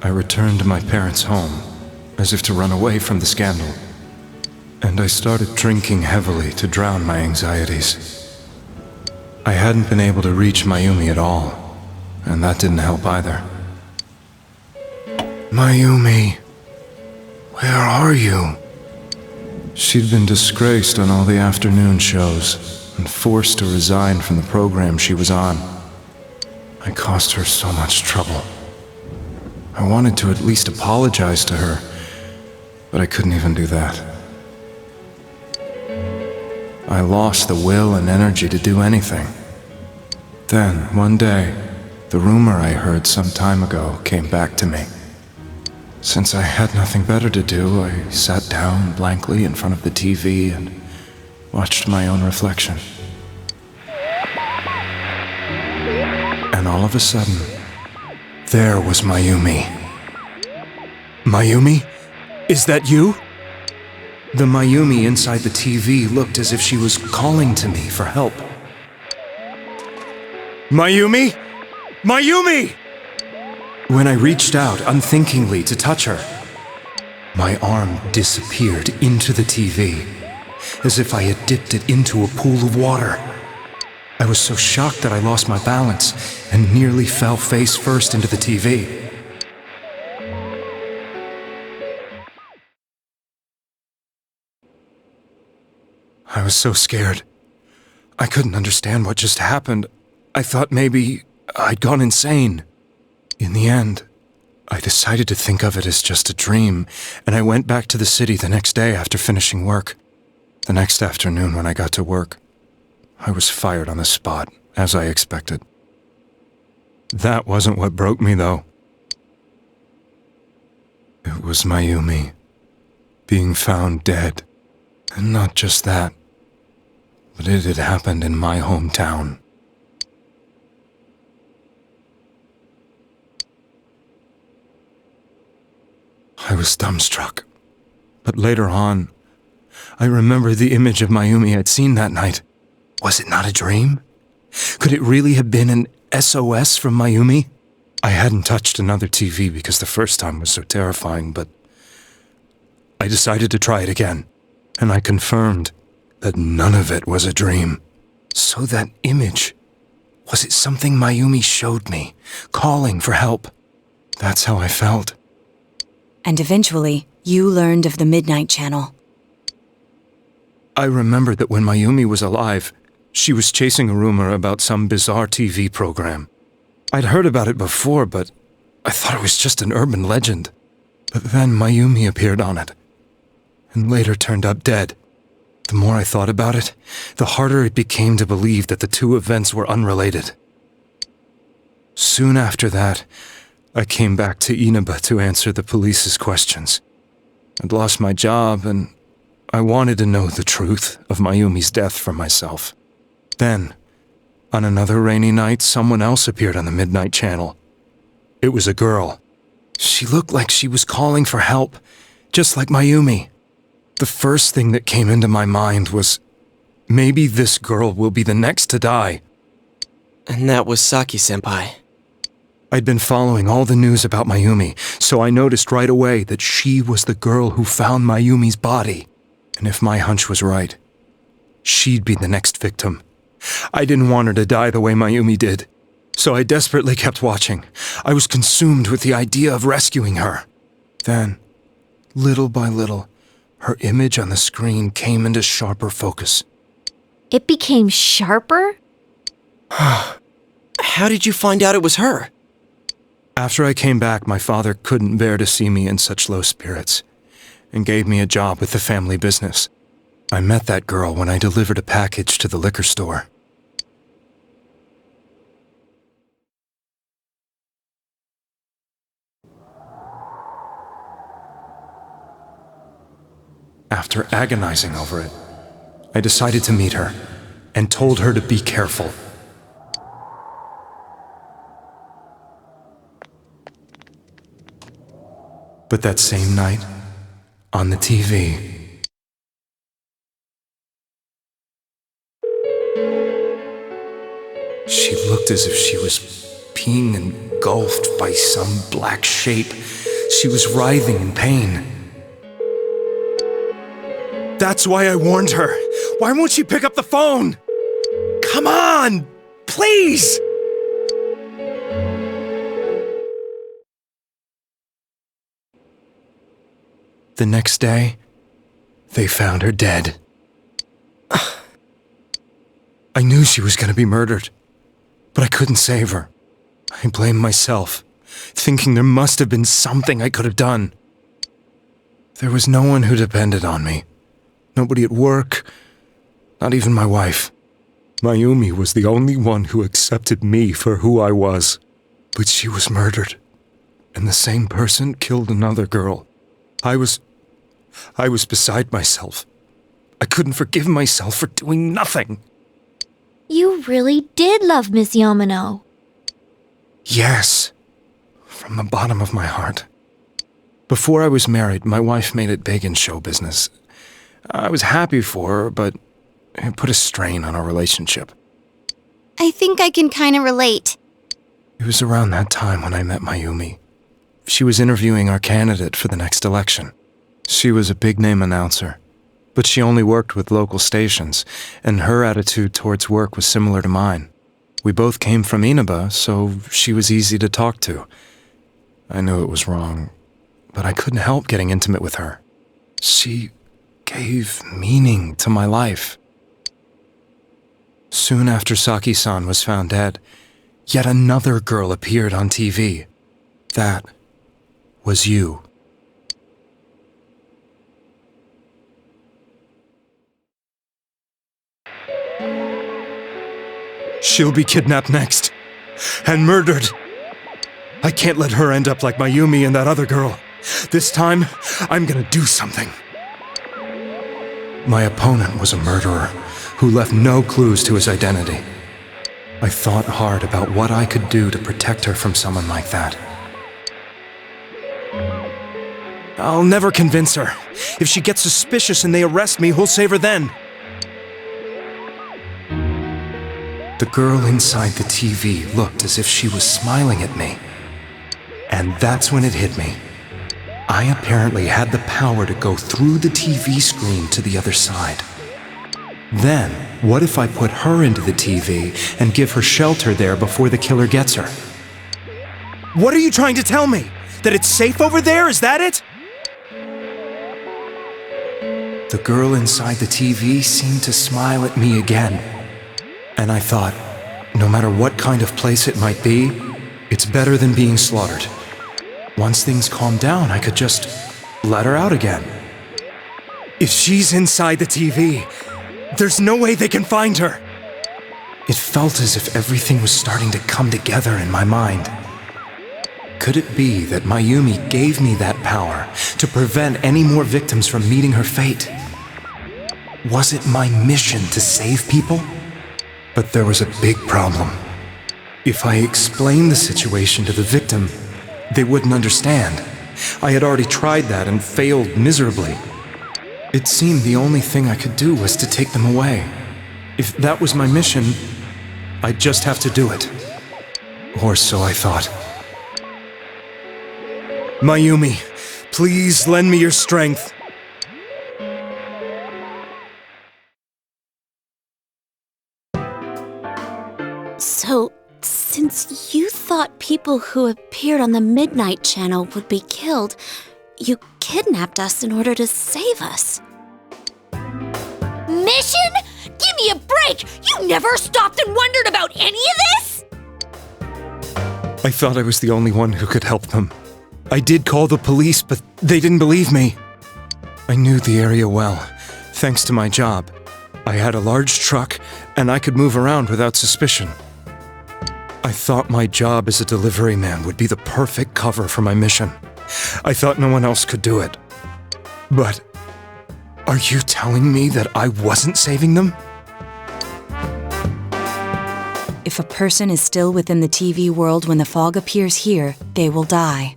I returned to my parents' home, as if to run away from the scandal. And I started drinking heavily to drown my anxieties. I hadn't been able to reach Mayumi at all, and that didn't help either. Mayumi, where are you? She'd been disgraced on all the afternoon shows and forced to resign from the program she was on. I caused her so much trouble. I wanted to at least apologize to her, but I couldn't even do that. I lost the will and energy to do anything. Then, one day, the rumor I heard some time ago came back to me. Since I had nothing better to do, I sat down blankly in front of the TV and watched my own reflection. And all of a sudden, there was Mayumi. Mayumi? Is that you? The Mayumi inside the TV looked as if she was calling to me for help. Mayumi? Mayumi! When I reached out unthinkingly to touch her, my arm disappeared into the TV, as if I had dipped it into a pool of water. I was so shocked that I lost my balance and nearly fell face first into the TV. I was so scared. I couldn't understand what just happened. I thought maybe I'd gone insane. In the end, I decided to think of it as just a dream, and I went back to the city the next day after finishing work. The next afternoon when I got to work, I was fired on the spot, as I expected. That wasn't what broke me, though. It was Mayumi being found dead. And not just that, but it had happened in my hometown. I was dumbstruck. But later on, I remembered the image of Mayumi I'd seen that night. Was it not a dream? Could it really have been an SOS from Mayumi? I hadn't touched another TV because the first time was so terrifying, but I decided to try it again, and I confirmed that none of it was a dream. So that image, was it something Mayumi showed me, calling for help? That's how I felt. And eventually, you learned of the Midnight Channel. I remembered that when Mayumi was alive, she was chasing a rumor about some bizarre TV program. I'd heard about it before, but I thought it was just an urban legend. But then Mayumi appeared on it, and later turned up dead. The more I thought about it, the harder it became to believe that the two events were unrelated. Soon after that, I came back to Inaba to answer the police's questions. I'd lost my job, and I wanted to know the truth of Mayumi's death for myself. Then, on another rainy night, someone else appeared on the Midnight Channel. It was a girl. She looked like she was calling for help, just like Mayumi. The first thing that came into my mind was, maybe this girl will be the next to die. And that was Saki-senpai. I'd been following all the news about Mayumi, so I noticed right away that she was the girl who found Mayumi's body. And if my hunch was right, she'd be the next victim. I didn't want her to die the way Mayumi did, so I desperately kept watching. I was consumed with the idea of rescuing her. Then, little by little, her image on the screen came into sharper focus. It became sharper? How did you find out it was her? After I came back, my father couldn't bear to see me in such low spirits, and gave me a job with the family business. I met that girl when I delivered a package to the liquor store. After agonizing over it, I decided to meet her, and told her to be careful. But that same night, on the TV, she looked as if she was peeing and engulfed by some black shape. She was writhing in pain. That's why I warned her. Why won't she pick up the phone? Come on! Please! The next day, they found her dead. I knew she was going to be murdered, but I couldn't save her. I blamed myself, thinking there must have been something I could have done. There was no one who depended on me. Nobody at work, not even my wife. Mayumi was the only one who accepted me for who I was. But she was murdered, and the same person killed another girl. I was beside myself. I couldn't forgive myself for doing nothing. You really did love Miss Yamano. Yes, from the bottom of my heart. Before I was married, my wife made it big in show business. I was happy for her, but it put a strain on our relationship. I think I can kind of relate. It was around that time when I met Mayumi. She was interviewing our candidate for the next election. She was a big-name announcer, but she only worked with local stations, and her attitude towards work was similar to mine. We both came from Inaba, so she was easy to talk to. I knew it was wrong, but I couldn't help getting intimate with her. She gave meaning to my life. Soon after Saki-san was found dead, yet another girl appeared on TV. That was you. She'll be kidnapped next, and murdered. I can't let her end up like Mayumi and that other girl. This time, I'm gonna do something. My opponent was a murderer who left no clues to his identity. I thought hard about what I could do to protect her from someone like that. I'll never convince her. If she gets suspicious and they arrest me, who'll save her then? The girl inside the TV looked as if she was smiling at me. And that's when it hit me. I apparently had the power to go through the TV screen to the other side. Then, what if I put her into the TV and give her shelter there before the killer gets her? What are you trying to tell me? That it's safe over there? Is that it? The girl inside the TV seemed to smile at me again. And I thought, no matter what kind of place it might be, it's better than being slaughtered. Once things calmed down, I could just let her out again. If she's inside the TV, there's no way they can find her. It felt as if everything was starting to come together in my mind. Could it be that Mayumi gave me that power to prevent any more victims from meeting her fate? Was it my mission to save people? But there was a big problem. If I explained the situation to the victim, they wouldn't understand. I had already tried that and failed miserably. It seemed the only thing I could do was to take them away. If that was my mission, I'd just have to do it. Or so I thought. Mayumi, please lend me your strength. So, since you thought people who appeared on the Midnight Channel would be killed, you kidnapped us in order to save us. Mission? Give me a break! You never stopped and wondered about any of this? I thought I was the only one who could help them. I did call the police, but they didn't believe me. I knew the area well, thanks to my job. I had a large truck, and I could move around without suspicion. I thought my job as a delivery man would be the perfect cover for my mission. I thought no one else could do it. But are you telling me that I wasn't saving them? If a person is still within the TV world when the fog appears here, they will die.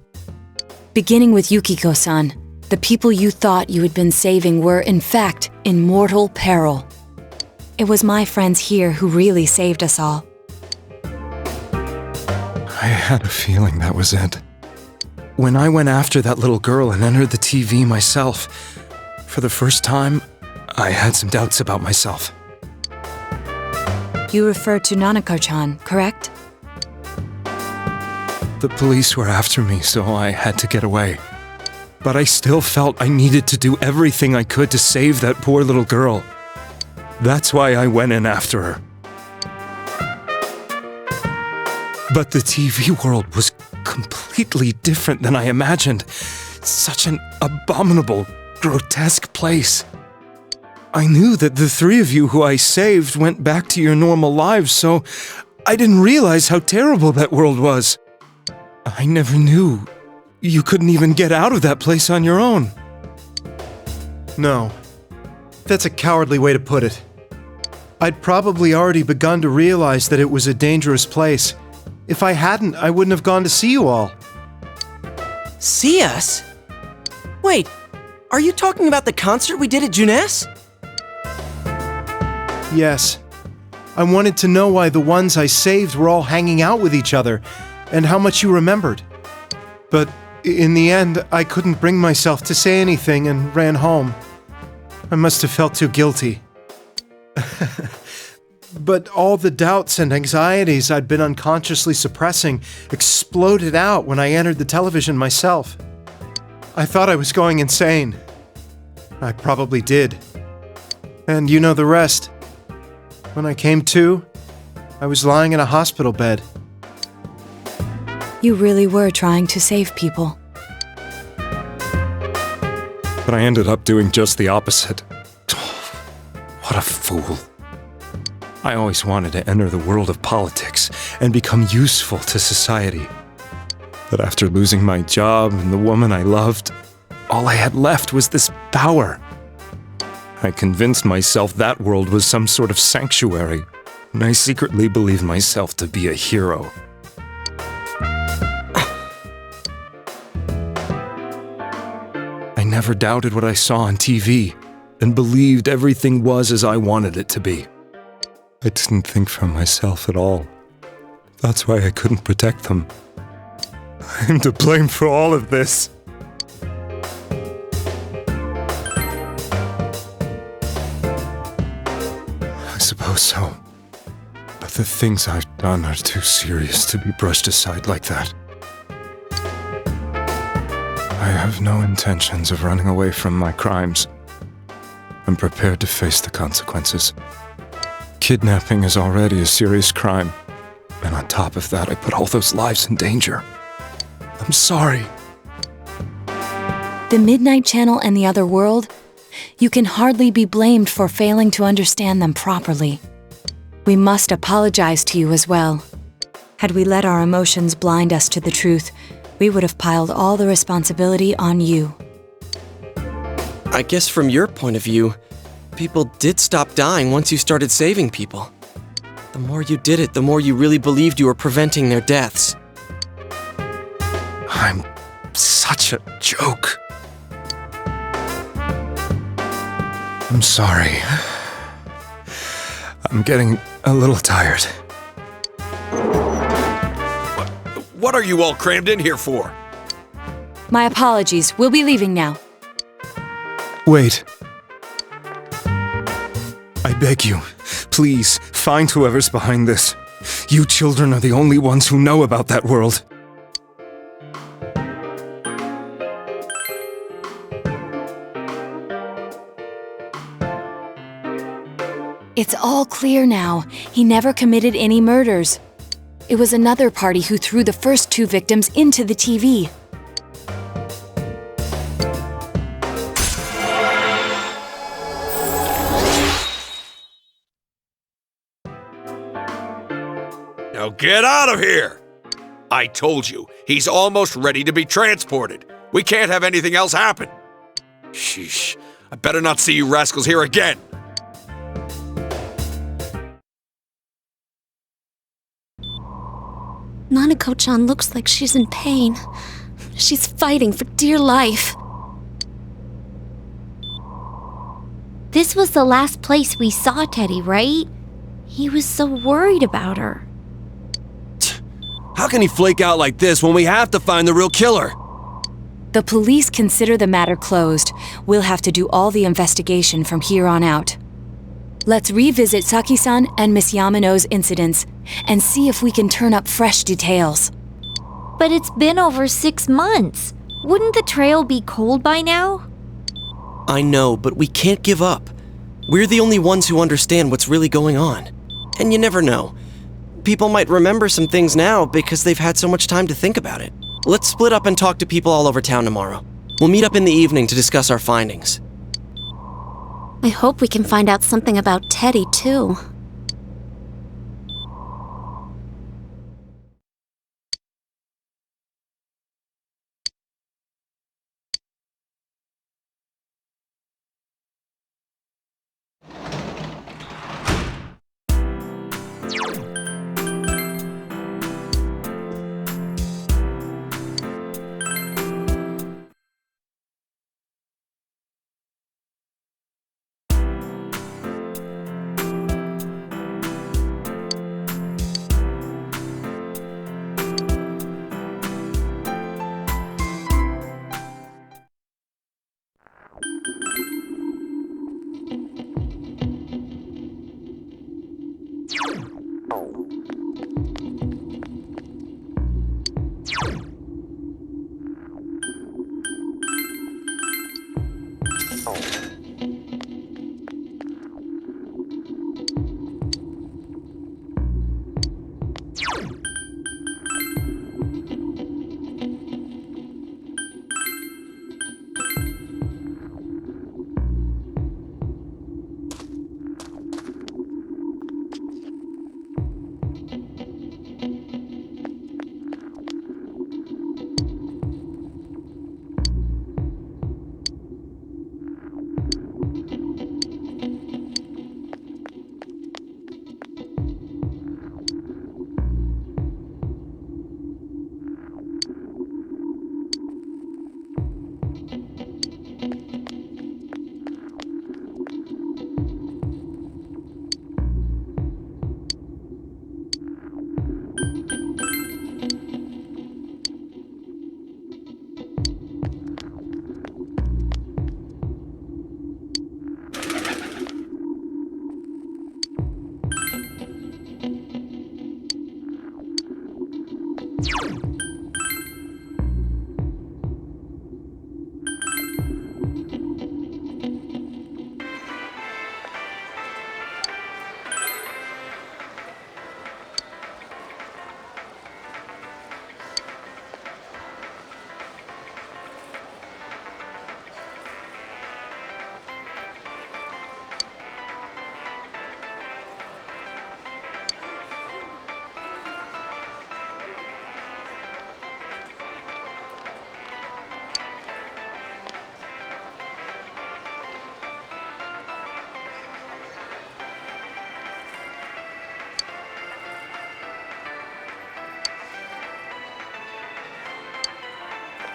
Beginning with Yukiko-san, the people you thought you had been saving were, in fact, in mortal peril. It was my friends here who really saved us all. I had a feeling that was it. When I went after that little girl and entered the TV myself, for the first time, I had some doubts about myself. You refer to Nanako-chan, correct? The police were after me, so I had to get away. But I still felt I needed to do everything I could to save that poor little girl. That's why I went in after her. But the TV world was completely different than I imagined. Such an abominable, grotesque place. I knew that the three of you who I saved went back to your normal lives, so I didn't realize how terrible that world was. I never knew you couldn't even get out of that place on your own. No. That's a cowardly way to put it. I'd probably already begun to realize that it was a dangerous place. If I hadn't, I wouldn't have gone to see you all. See us? Wait, are you talking about the concert we did at Juness? Yes. I wanted to know why the ones I saved were all hanging out with each other, and how much you remembered. But in the end, I couldn't bring myself to say anything and ran home. I must have felt too guilty. But all the doubts and anxieties I'd been unconsciously suppressing exploded out when I entered the television myself. I thought I was going insane. I probably did. And you know the rest. When I came to, I was lying in a hospital bed. You really were trying to save people. But I ended up doing just the opposite. What a fool. I always wanted to enter the world of politics and become useful to society. But after losing my job and the woman I loved, all I had left was this power. I convinced myself that world was some sort of sanctuary, and I secretly believed myself to be a hero. I never doubted what I saw on TV, and believed everything was as I wanted it to be. I didn't think for myself at all. That's why I couldn't protect them. I'm to blame for all of this. I suppose so. But the things I've done are too serious to be brushed aside like that. I have no intentions of running away from my crimes. I'm prepared to face the consequences. Kidnapping is already a serious crime, and on top of that, I put all those lives in danger. I'm sorry. The Midnight Channel and the other world, you can hardly be blamed for failing to understand them properly. We must apologize to you as well. Had we let our emotions blind us to the truth, we would have piled all the responsibility on you. I guess from your point of view, people did stop dying once you started saving people. The more you did it, the more you really believed you were preventing their deaths. I'm such a joke. I'm sorry. I'm getting a little tired. What are you all crammed in here for? My apologies. We'll be leaving now. Wait. I beg you, please, find whoever's behind this. You children are the only ones who know about that world. It's all clear now. He never committed any murders. It was another party who threw the first two victims into the TV. Now get out of here! I told you, he's almost ready to be transported. We can't have anything else happen. Sheesh, I better not see you rascals here again. Nanako-chan looks like she's in pain. She's fighting for dear life. This was the last place we saw Teddy, right? He was so worried about her. How can he flake out like this when we have to find the real killer? The police consider the matter closed. We'll have to do all the investigation from here on out. Let's revisit Saki-san and Miss Yamano's incidents and see if we can turn up fresh details. But it's been over 6 months. Wouldn't the trail be cold by now? I know, but we can't give up. We're the only ones who understand what's really going on. And you never know. People might remember some things now because they've had so much time to think about it. Let's split up and talk to people all over town tomorrow. We'll meet up in the evening to discuss our findings. I hope we can find out something about Teddy, too.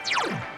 you